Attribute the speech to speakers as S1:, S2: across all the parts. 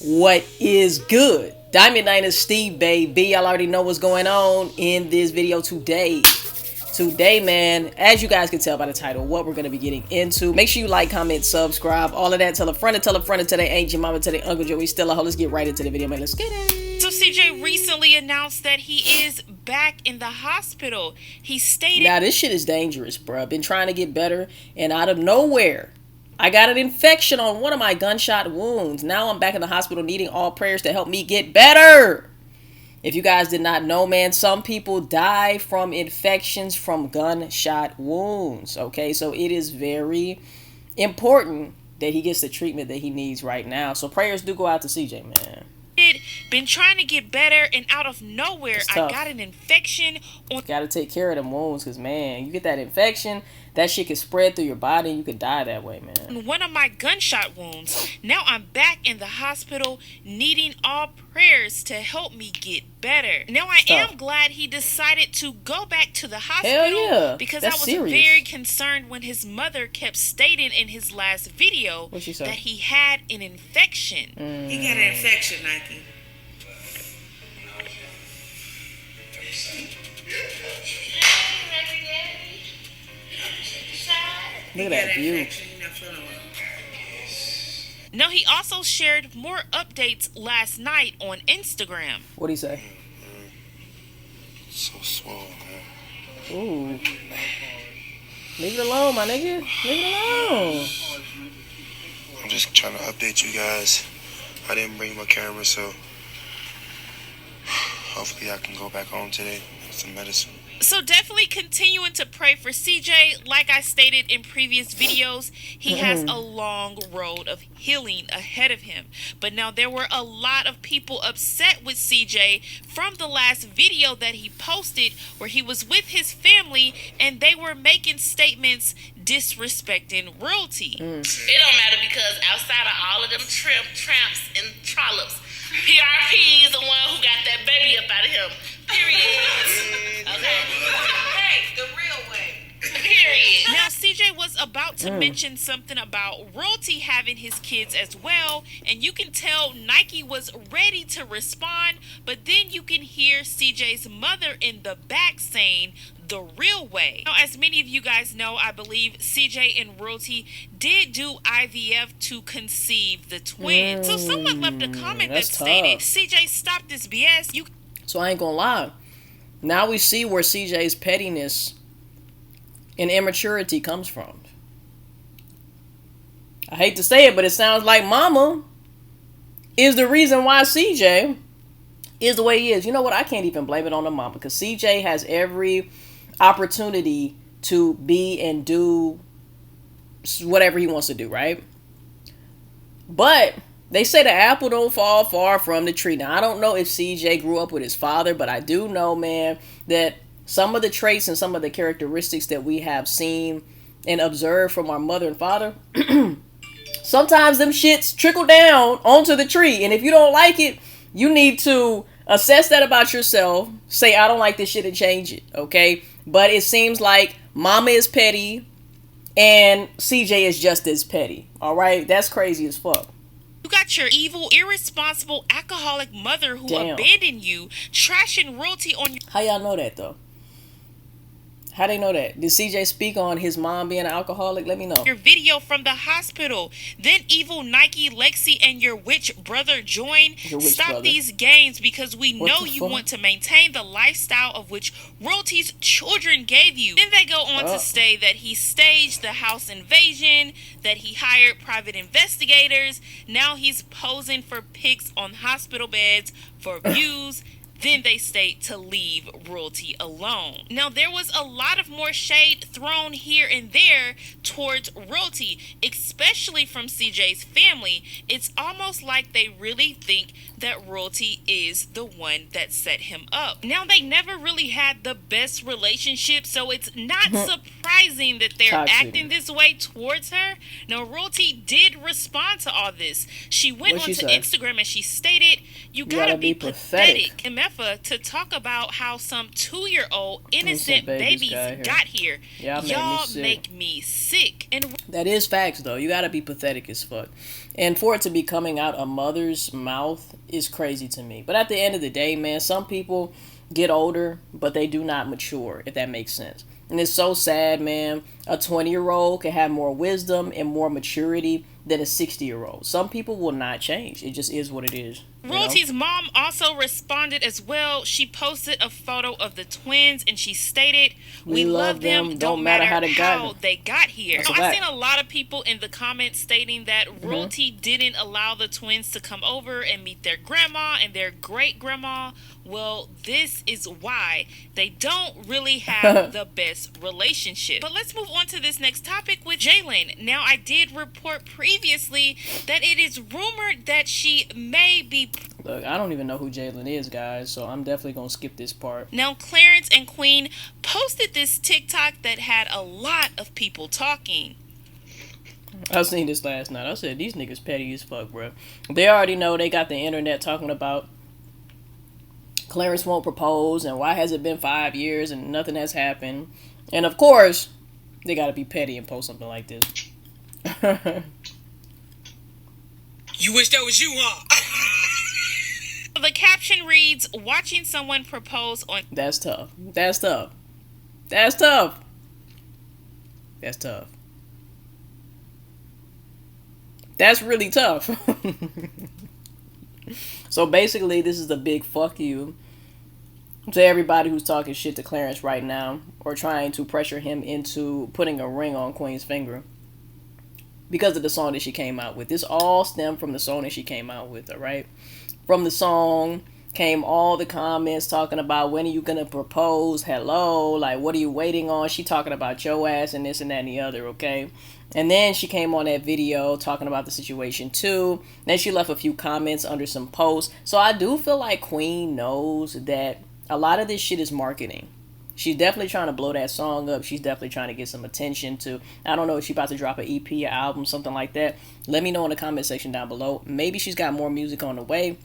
S1: What is good? Diamond Dynasty, baby. Y'all already know what's going on in this video today. Today, man, as you guys can tell by the title, what we're going to be getting into. Make sure you like, comment, subscribe, all of that. Tell a friend and tell a friend and tell their aunt, your mama, tell their uncle, Joey, still a hoe. Let's get right into the video, man. Let's get it.
S2: So CJ recently announced that he is back in the hospital. He stated...
S1: Now, this shit is dangerous, bruh. Been trying to get better, and out of nowhere, I got an infection on one of my gunshot wounds. Now I'm back in the hospital needing all prayers to help me get better. If you guys did not know, man, some people die from infections from gunshot wounds. Okay, so it is very important that he gets the treatment that he needs right now. So prayers do go out to CJ, man.
S2: Been trying to get better, and out of nowhere I got an infection on...
S1: Gotta take care of them wounds, because man, you get that infection, that shit can spread through your body and you could die that way, man.
S2: One of my gunshot wounds. Now I'm back in the hospital needing all prayers to help me get better. Now I am glad he decided to go back to the hospital, because I was very concerned when his mother kept stating in his last video that he had an infection.
S3: He got an infection, Nike.
S1: Look at that view.
S2: Now, he also shared more updates last night on Instagram.
S1: What'd he say?
S4: So swole, man.
S1: Ooh. Leave it alone, my nigga. Leave it alone.
S4: I'm just trying to update you guys. I didn't bring my camera, so hopefully I can go back home today with some medicine.
S2: So definitely continuing to pray for CJ. Like I stated in previous videos, he has a long road of healing ahead of him. But now there were a lot of people upset with CJ from the last video that he posted where he was with his family and they were making statements disrespecting royalty.
S5: It don't matter because outside of all of them tramps and trollops, PRP is the one who got that baby up out of him. Period. Okay. Hey, the real way. Period.
S2: Now, CJ was about to mention something about royalty having his kids as well, and you can tell Nike was ready to respond, but then you can hear CJ's mother in the back saying, the real way. Now, as many of you guys know, I believe CJ and Royalty did do IVF to conceive the twins. So someone left a comment that stated, CJ, stop this BS.
S1: So I ain't gonna lie. Now we see where CJ's pettiness and immaturity comes from. I hate to say it, but it sounds like mama is the reason why CJ is the way he is. You know what? I can't even blame it on the mama, because CJ has every opportunity to be and do whatever he wants to do, right? But they say the apple don't fall far from the tree. Now, I don't know if CJ grew up with his father, but I do know, man, that some of the traits and some of the characteristics that we have seen and observed from our mother and father, sometimes them shits trickle down onto the tree. And if you don't like it, you need to assess that about yourself. Say, I don't like this shit, and change it, okay? But it seems like mama is petty and CJ is just as petty, all right? That's crazy as fuck.
S2: You got your evil, irresponsible, alcoholic mother who abandoned you, trashing royalty on you.
S1: How y'all know that, though? How they know that? Did CJ speak on his mom being an alcoholic? Let me know.
S2: Your video from the hospital. Then evil Nike, Lexi, and your witch brother join. Stop these games, because we know you want to maintain the lifestyle of which royalty's children gave you. Then they go on to say that he staged the house invasion, that he hired private investigators. Now he's posing for pics on hospital beds for views. Then they state to leave royalty alone. Now, there was a lot of more shade thrown here and there towards royalty, especially from CJ's family. It's almost like they really think that royalty is the one that set him up. Now, they never really had the best relationship, so it's not surprising that they're acting this way towards her. Now, royalty did respond to all this. She went onto Instagram and she stated, you gotta be pathetic. Imagine Heffa to talk about how some 2-year-old innocent babies got here. Y'all make me sick. And
S1: that is facts, though. You gotta be pathetic as fuck. And for it to be coming out a mother's mouth is crazy to me. But at the end of the day, man, some people get older, but they do not mature, if that makes sense. And it's so sad, man. A 20-year-old can have more wisdom and more maturity than a 60-year-old. Some people will not change. It just is what it is.
S2: Royalty's mom also responded as well. She posted a photo of the twins and she stated, "We love them, don't matter how they got here." So I've seen a lot of people in the comments stating that Royalty didn't allow the twins to come over and meet their grandma and their great grandma. Well, this is why they don't really have the best relationship. But let's move on to this next topic with Jalen. Now, I did report previously that it is rumored that she may be...
S1: Look, I don't even know who Jalen is, guys, so I'm definitely going to skip this part.
S2: Now, Clarence and Queen posted this TikTok that had a lot of people talking.
S1: I seen this last night. I said, these niggas petty as fuck, bro. They already know they got the internet talking about Clarence won't propose, and why has it been 5 years and nothing has happened? And of course, they gotta be petty and post something like this.
S3: You wish that was you, huh?
S2: The caption reads, "Watching someone propose on..."
S1: That's tough. That's tough. That's tough. That's tough. That's really tough. So basically, this is a big fuck you to everybody who's talking shit to Clarence right now, or trying to pressure him into putting a ring on Queen's finger because of the song that she came out with. This all stemmed from the song that she came out with, alright? From the song came all the comments talking about, when are you gonna propose? Hello, like, what are you waiting on? She talking about your ass and this and that and the other, okay? And then she came on that video talking about the situation too. Then she left a few comments under some posts. So I do feel like Queen knows that a lot of this shit is marketing. She's definitely trying to blow that song up. She's definitely trying to get some attention to, I don't know if she's about to drop an EP, an album, something like that. Let me know in the comment section down below. Maybe she's got more music on the way.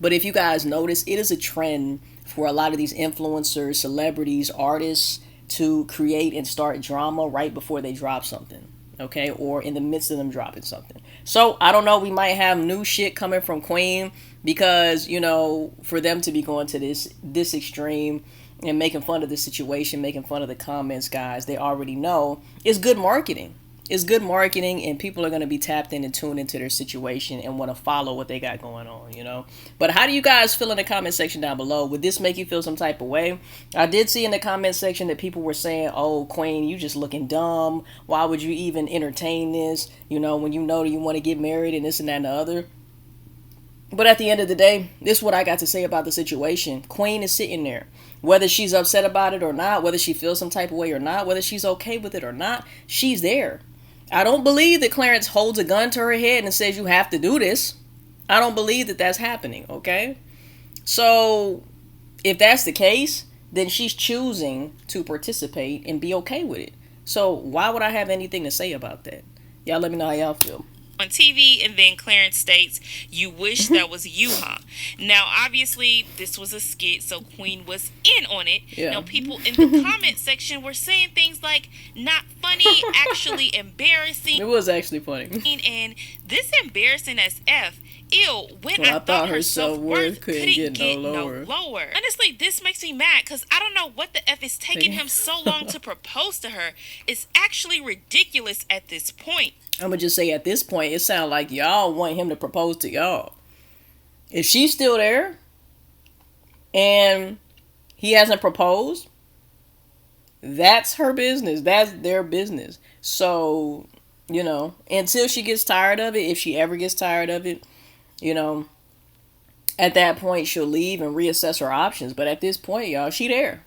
S1: But if you guys notice, it is a trend for a lot of these influencers, celebrities, artists to create and start drama right before they drop something, okay? Or in the midst of them dropping something. So, I don't know, we might have new shit coming from Queen because, you know, for them to be going to this extreme and making fun of the situation, making fun of the comments, guys, they already know it's good marketing. It's good marketing, and people are going to be tapped in and tuned into their situation and want to follow what they got going on, you know? But how do you guys feel in the comment section down below? Would this make you feel some type of way? I did see in the comment section that people were saying, oh, Queen, you just looking dumb. Why would you even entertain this? You know, when you know that you want to get married and this and that and the other. But at the end of the day, this is what I got to say about the situation. Queen is sitting there. Whether she's upset about it or not, whether she feels some type of way or not, whether she's okay with it or not, she's there. I don't believe that Clarence holds a gun to her head and says you have to do this. I don't believe that that's happening, okay? So, if that's the case, then she's choosing to participate and be okay with it. So, why would I have anything to say about that? Y'all let me know how y'all feel.
S2: On TV, and then Clarence states, "You wish that was you, huh?" Now, obviously, this was a skit, so Queen was in on it.
S1: Yeah.
S2: Now, people in the comment section were saying things like, "Not funny, actually embarrassing."
S1: It was actually funny.
S2: And this embarrassing as F. Ew, when I thought her self-worth couldn't get no lower. Honestly, this makes me mad because I don't know what the F is taking him so long to propose to her. It's actually ridiculous at this point.
S1: I'm going to just say at this point, it sounds like y'all want him to propose to y'all. If she's still there and he hasn't proposed, that's her business. That's their business. So, you know, until she gets tired of it, if she ever gets tired of it, you know, at that point she'll leave and reassess her options. But at this point, y'all, she there.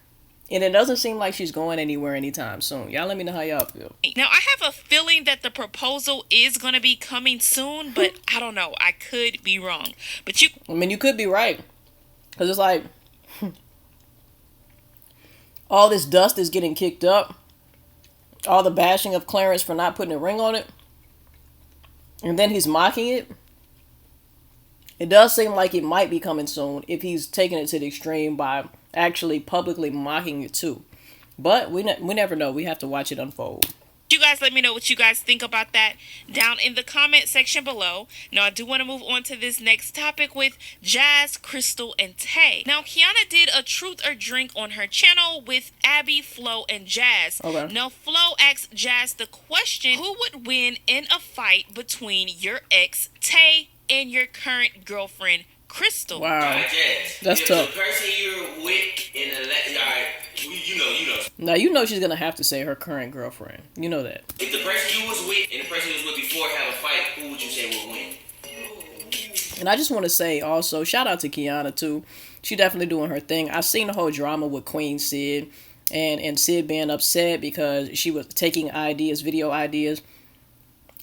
S1: And it doesn't seem like she's going anywhere anytime soon. Y'all let me know how y'all feel.
S2: Now, I have a feeling that the proposal is going to be coming soon, but I don't know. I could be wrong. But you
S1: could be right. Because it's like, all this dust is getting kicked up. All the bashing of Clarence for not putting a ring on it. And then he's mocking it. It does seem like it might be coming soon if he's taking it to the extreme by actually publicly mocking it too. But we never know. We have to watch it unfold.
S2: You guys let me know what you guys think about that down in the comment section below. Now I do want to move on to this next topic with Jazz, Crystal, and Tay. Now Kiana did a truth or drink on her channel with Abby, Flo, and Jazz.
S1: Okay.
S2: Now Flo asked Jazz the question, who would win in a fight between your ex Tay and your current girlfriend Crystal?
S1: Wow, that's
S3: if
S1: tough.
S3: The person you're with in the you know.
S1: Now you know she's gonna have to say her current girlfriend. You know that.
S3: If the person you was with and the person you was with before have a fight, who would you say would win?
S1: And I just want to say also, shout out to Kiana too. She definitely doing her thing. I've seen the whole drama with Queen Sid and Sid being upset because she was taking ideas, video ideas.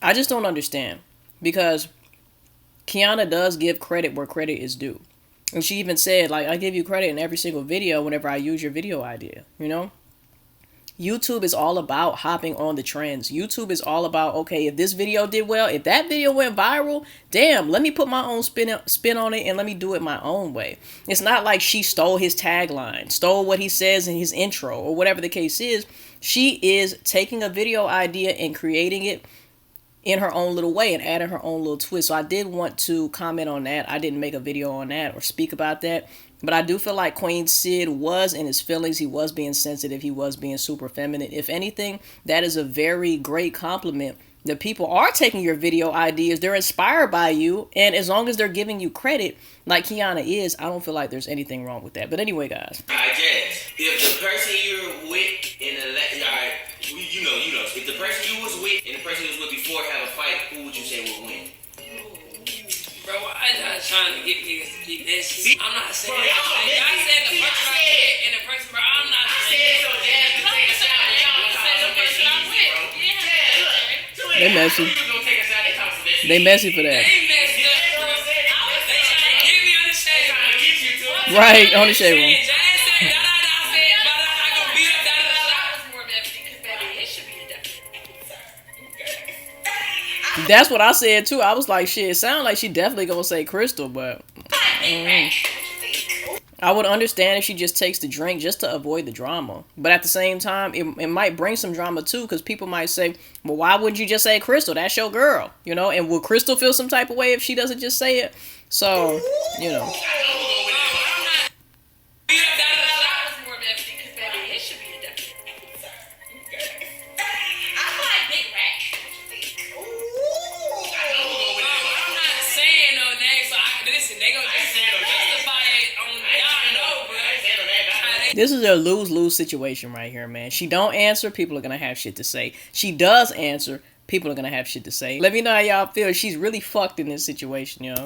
S1: I just don't understand because Kiana does give credit where credit is due. And she even said, like, I give you credit in every single video whenever I use your video idea, you know? YouTube is all about hopping on the trends. YouTube is all about, okay, if this video did well, if that video went viral, damn, let me put my own spin on it and let me do it my own way. It's not like she stole his tagline, stole what he says in his intro, or whatever the case is. She is taking a video idea and creating it in her own little way and adding her own little twist. So I did want to comment on that. I didn't make a video on that or speak about that. But I do feel like Queen Sid was in his feelings. He was being sensitive. He was being super feminine. If anything, that is a very great compliment. That people are taking your video ideas. They're inspired by you. And as long as they're giving you credit, like Kiana is, I don't feel like there's anything wrong with that. But anyway, guys.
S3: I guess if the person you're with in the you know, if the person you was with and the person you was with before have a fight, who would you say would win?
S6: Bro, I'm not trying to get niggas to be this. I'm not saying that. I said the person I with and the person, bro, I'm not saying so.
S1: They messy. They messy for that. Right, on the shade room. That's what I said too. I was like, shit, it sounds like she definitely gonna say Crystal, but I would understand if she just takes the drink just to avoid the drama. But at the same time, it might bring some drama too, because people might say, well, why wouldn't you just say Crystal? That's your girl, you know? And will Crystal feel some type of way if she doesn't just say it? So, you know. This is a lose-lose situation right here, man. She don't answer, people are going to have shit to say. She does answer, people are going to have shit to say. Let me know how y'all feel. She's really fucked in this situation, you know.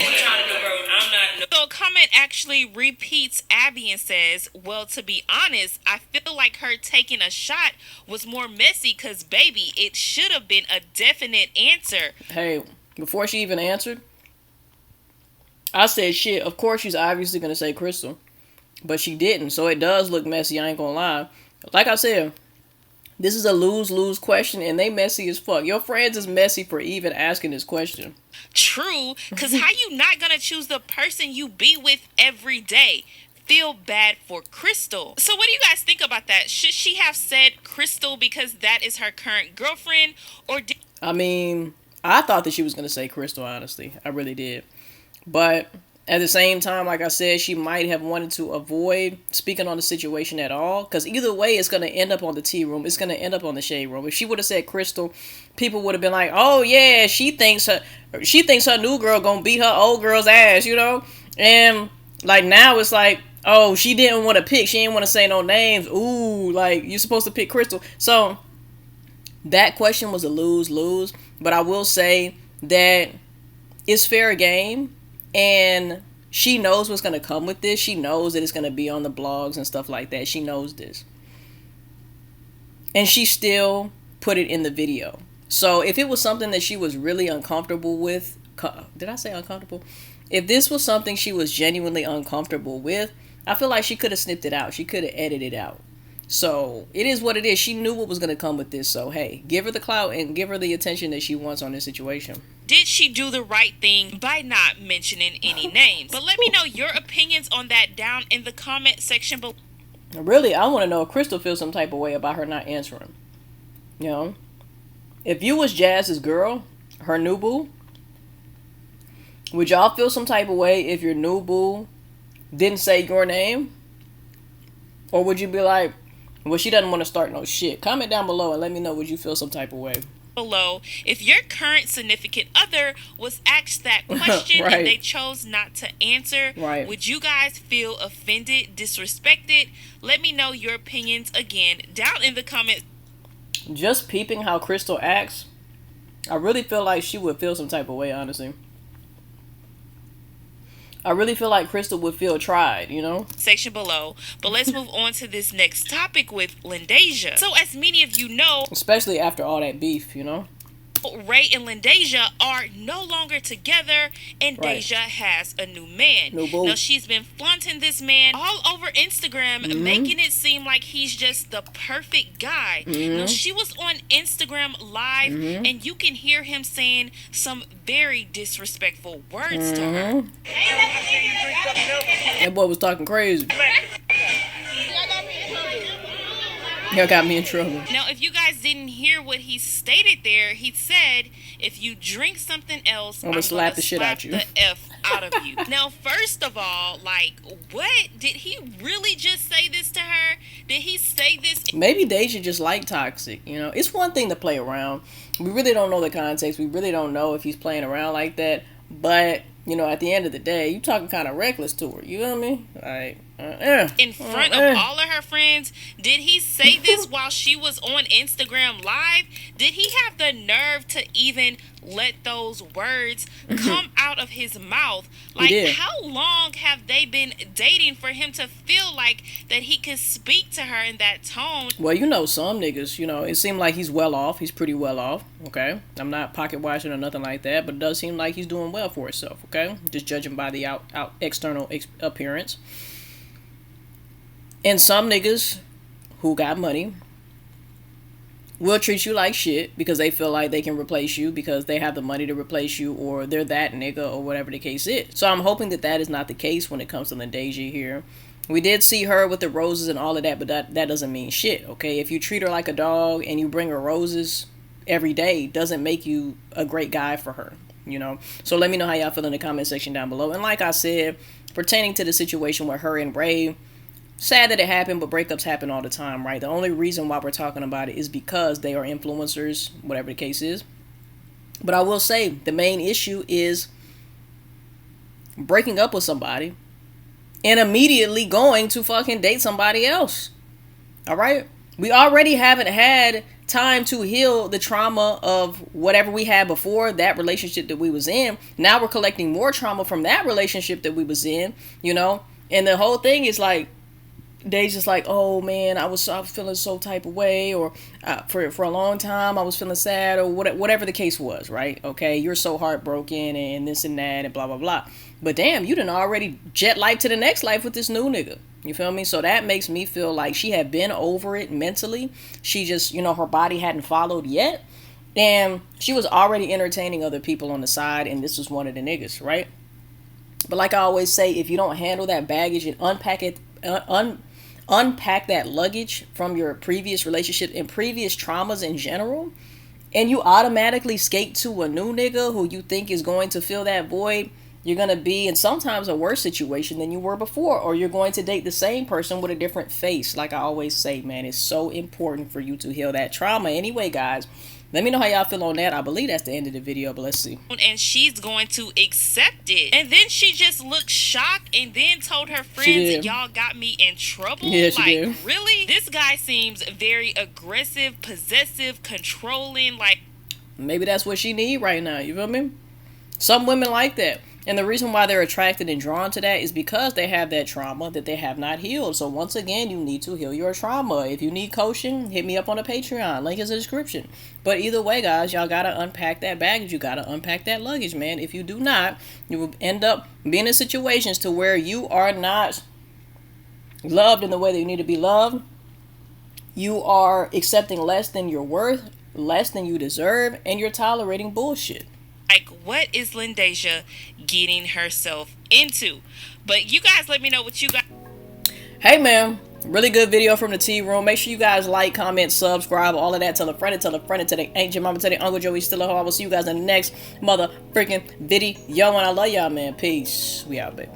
S2: So comment actually repeats Abby and says, well, to be honest, I feel like her taking a shot was more messy because, baby, it should have been a definite answer.
S1: Hey, before she even answered, I said, shit, of course she's obviously going to say Crystal. But she didn't, so it does look messy, I ain't gonna lie. Like I said, this is a lose-lose question, and they messy as fuck. Your friends is messy for even asking this question.
S2: True, because how you not gonna choose the person you be with every day? Feel bad for Crystal. So what do you guys think about that? Should she have said Crystal because that is her current girlfriend? Or
S1: I mean, I thought that she was gonna say Crystal, honestly. I really did. But at the same time, like I said, she might have wanted to avoid speaking on the situation at all. Because either way, it's going to end up on the tea room. It's going to end up on the shade room. If she would have said Crystal, people would have been like, oh, yeah, she thinks her new girl going to beat her old girl's ass, you know? And, like, now it's like, oh, she didn't want to pick. She didn't want to say no names. Ooh, like, you're supposed to pick Crystal. So, that question was a lose-lose. But I will say that it's fair game. And she knows what's going to come with this. She knows that it's going to be on the blogs and stuff like that. She knows this. And she still put it in the video. So if it was something that she was really uncomfortable with. Did I say uncomfortable? If this was something she was genuinely uncomfortable with, I feel like she could have snipped it out. She could have edited it out. So it is what it is. She knew what was going to come with this. So hey, give her the clout and give her the attention that she wants on this situation.
S2: Did she do the right thing by not mentioning any names? But let me know your opinions on that down in the comment section below.
S1: Really, I want to know if Crystal feels some type of way about her not answering. You know? If you was Jazz's girl, her new boo, would y'all feel some type of way if your new boo didn't say your name? Or would you be like, well, she doesn't want to start no shit? Comment down below and let me know, would you feel some type of way?
S2: Below, if your current significant other was asked that question
S1: right.
S2: and they chose not to answer,
S1: right.
S2: would you guys feel offended, disrespected? Let me know your opinions again down in the comments.
S1: Just peeping how Crystal acts, I really feel like she would feel some type of way, honestly. I really feel like Crystal would feel tried, you know?
S2: Section below. But let's move on to this next topic with Naija. So as many of you know,
S1: especially after all that beef, you know?
S2: Ray and Naija are no longer together, and
S1: right.
S2: Deja has a new man.
S1: No,
S2: now she's been flaunting this man all over Instagram, making it seem like he's just the perfect guy. Now she was on Instagram Live, and you can hear him saying some very disrespectful words to her.
S1: That boy was talking crazy. Y'all got me in trouble.
S2: Now, if you guys didn't hear what he stated there, he said, if you drink something else, I'm gonna slap the shit out you. The F out of you. Now, first of all, like, what? Did he really just say this to her? Did he say this?
S1: Maybe Deja just like toxic, you know? It's one thing to play around. We really don't know the context. We really don't know if he's playing around like that. But, you know, at the end of the day, you talking kind of reckless to her. You know what I mean? Like,
S2: in front of all of her friends. Did he say this while she was on Instagram Live? Did he have the nerve to even let those words come out of his mouth? Like, how long have they been dating for him to feel like that he could speak to her in that tone?
S1: Well, you know, some niggas, you know, it seemed like he's well off. He's pretty well off, okay? I'm not pocket watching or nothing like that, but it does seem like he's doing well for himself, okay? Just judging by the external appearance. And some niggas who got money will treat you like shit because they feel like they can replace you because they have the money to replace you, or they're that nigga, or whatever the case is. So I'm hoping that that is not the case when it comes to Naija here. We did see her with the roses and all of that, but that doesn't mean shit, okay? If you treat her like a dog and you bring her roses every day, doesn't make you a great guy for her, you know? So let me know how y'all feel in the comment section down below. And like I said, pertaining to the situation with her and Ray, sad that it happened, but breakups happen all the time, right? The only reason why we're talking about it is because they are influencers, whatever the case is. But I will say, the main issue is breaking up with somebody and immediately going to fucking date somebody else. All right? We already haven't had time to heal the trauma of whatever we had before that relationship that we was in. Now we're collecting more trauma from that relationship that we was in, you know? And the whole thing is like, Days just like, oh man, I was feeling so type of way, or for a long time I was feeling sad, or whatever the case was, right? Okay, you're so heartbroken and this and that and blah blah blah. But damn, you done already jet life to the next life with this new nigga. You feel me? So that makes me feel like she had been over it mentally. She just, you know, her body hadn't followed yet, and she was already entertaining other people on the side, and this was one of the niggas, right? But like I always say, if you don't handle that baggage and unpack that luggage from your previous relationship and previous traumas in general, and you automatically skate to a new nigga who you think is going to fill that void, you're going to be in sometimes a worse situation than you were before, or you're going to date the same person with a different face. Like I always say, man, it's so important for you to heal that trauma. Anyway, guys, let me know how y'all feel on that. I believe that's the end of the video, but let's see.
S2: And she's going to accept it. And then she just looked shocked and then told her friends, y'all got me in trouble.
S1: Yeah, she did.
S2: Really? This guy seems very aggressive, possessive, controlling. Like,
S1: maybe that's what she need right now. You feel me? Some women like that. And the reason why they're attracted and drawn to that is because they have that trauma that they have not healed. So once again, you need to heal your trauma. If you need coaching, hit me up on the Patreon. Link is in the description. But either way, guys, y'all got to unpack that baggage. You got to unpack that luggage, man. If you do not, you will end up being in situations to where you are not loved in the way that you need to be loved. You are accepting less than your worth, less than you deserve, and you're tolerating bullshit.
S2: Like, what is Naija getting herself into? But you guys let me know what you got.
S1: Hey, man. Really good video from the tea room. Make sure you guys like, comment, subscribe, all of that. Tell a friend, tell a friend, tell the ancient mama, tell the Uncle Joey still at home. I will see you guys in the next mother freaking video. And I love y'all, man. Peace. We out, baby.